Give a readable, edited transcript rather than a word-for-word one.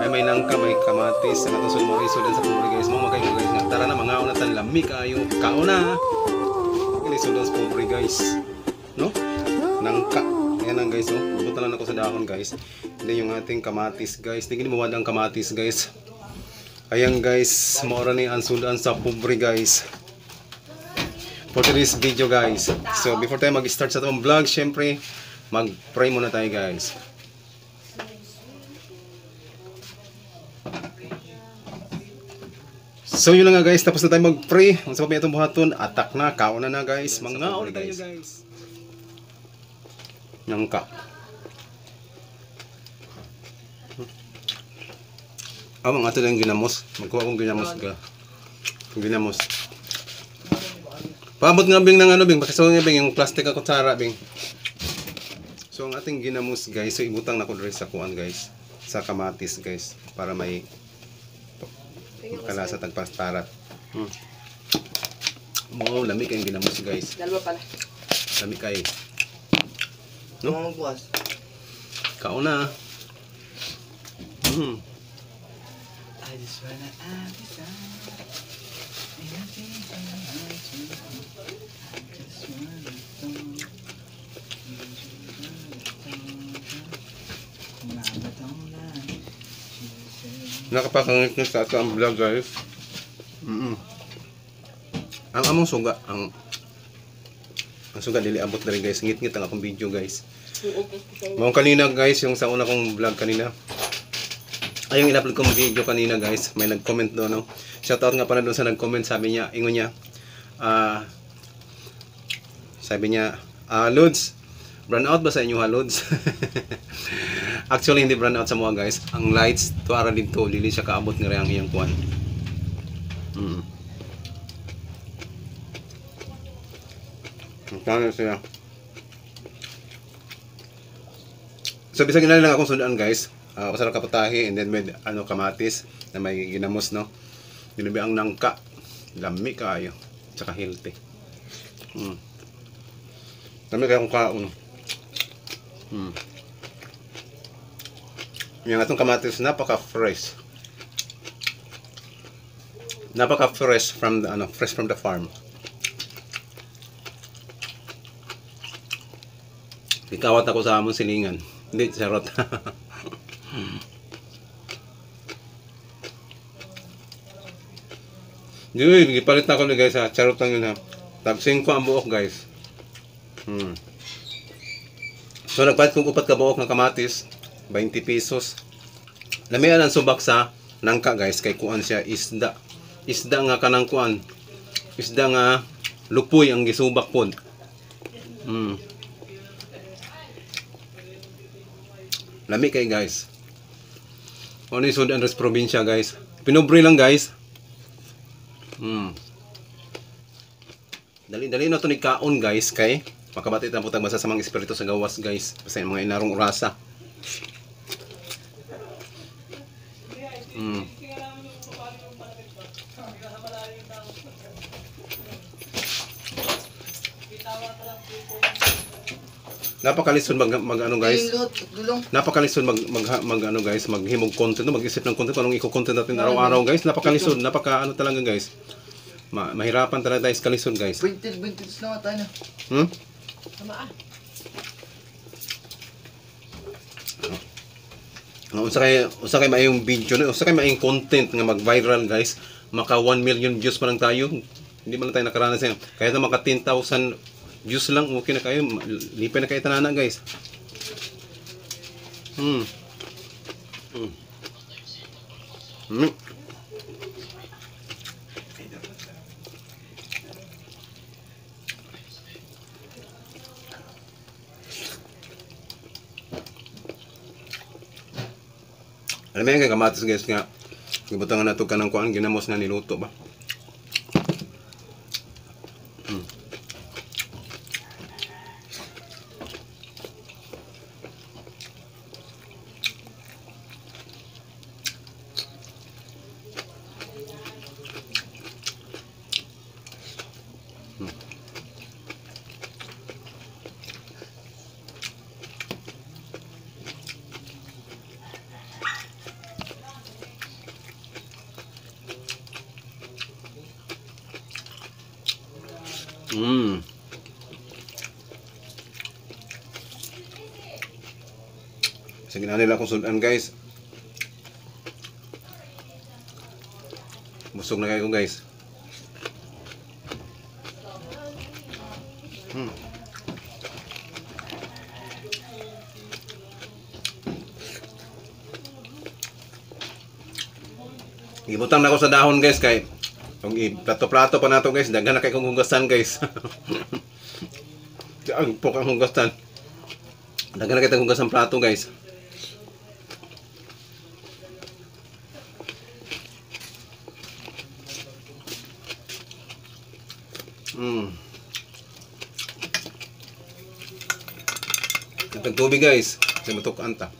Ay may nangka, may kamatis, na natusod mo riso din sa pobre guys. Mga kayo guys nga. Tara na, mga una tan lami kayo. Kauna. Ilisod sa pobre guys. No? Nangka. Ayan lang guys, oh. Buta lang ako sa dahon guys. Hindi yung ating kamatis guys. Tingin mo ang kamatis guys. Ayan guys, maura ni ansudan sa pobre guys. For today's video guys. So before tayo mag-start sa itong vlog, syempre mag-pray muna tayo guys. So yun lang nga guys, tapos na tayo mag-pray. Ang sabi itong buhaton, atak na, kauna na guys. Mga uli tayo guys. Nangka. Mga ito lang ginamos. Magkuha kong ginamos ka. Ginamos. Paabot nga bing ng ano bing. Pakisaw nga bing yung plastic ako tsara bing. So ang ating ginamos guys. So ibutang na ko rin sa kuan guys. Sa kamatis guys. Para may makalasa tagpastarat. Mo lami kayong ginamos guys. Dalawa pala. Lami kayo. No? Kauna. I just wanna have you down. Nakapakangit na sa ato ang vlog guys. Ang among suga, ang suga dili abot na rin guys. Ngit-ngit ang akong video guys. Mawang kanina guys, yung sa una kong vlog kanina. Ay, yung in-upload kong video kanina guys, may nag-comment doon, no? Shoutout nga pala doon sa nag-comment, sabi niya, ingon niya, Lods, brand out ba sa inyo ha, Lods? Actually, hindi brand out sa mga guys. Ang lights, tuwara dito, lili siya kaabot nga rin ang iyang kuwan. Kaya siya. So, bisag na lang akong sundaan guys. Usara kapatahi and then med kamatis na may ginamos no. Ginabi ang nangka. Lami kayo. Tsaka healthy. Lami kayo kung kaon. Yung atong kamatis napaka-fresh. Napaka-fresh from the fresh from the farm. Ikawat ako sa among silingan. Hindi charot. Yun, gipalit na ko ni guys ha. Charot lang yun ha. Tag-5 ang buok guys. So nagpalit kong 4 ka buok ng kamatis. 20 pesos. Lamian ang subak sa nangka guys. Kay kuan siya isda. Isda nga kanang kuan. Isda nga lupoy ang gisubak po. Lami kay guys. Ano yung Sud Andres probinsya guys. Pinobre lang guys. Dali-dali na ito ni kaon guys. Kay makabatit na putang basa sa mga espiritu sa gawas guys. Basta yung mga inarong rasa. Napakalisod mag ano guys. Napakalisod mag ano guys, maghimog content, mag-isip ng content anong i-content natin araw-araw guys. Napakalisod, napaka ano talaga guys. Mahirapan talaga tayo sa kalisod guys. 20 na tayo na. Tama Usa kay maayong video, usa kay maayong content nga mag-viral guys. Maka 1 million views pa lang tayo. Hindi man lang tayo nakaranas yan. Kaya na maka 10,000 views lang, okay na kayo. Lipay na kayo tanana guys. Alam mo yan kay kamatis guys nga. Ibutangan na ito ka ng kuan, ginamos na niluto ba? Mm. Sige na nila kung sudan guys. Busog na kayo guys. Ibutang na ako sa dahon guys kay kung plato-plato pa nato guys, daghan na kay kong hugasan guys. Ang pokang hugasan. Daghan na kay tong hugasan plato guys. Itong tubig guys, kasi matukaan ta.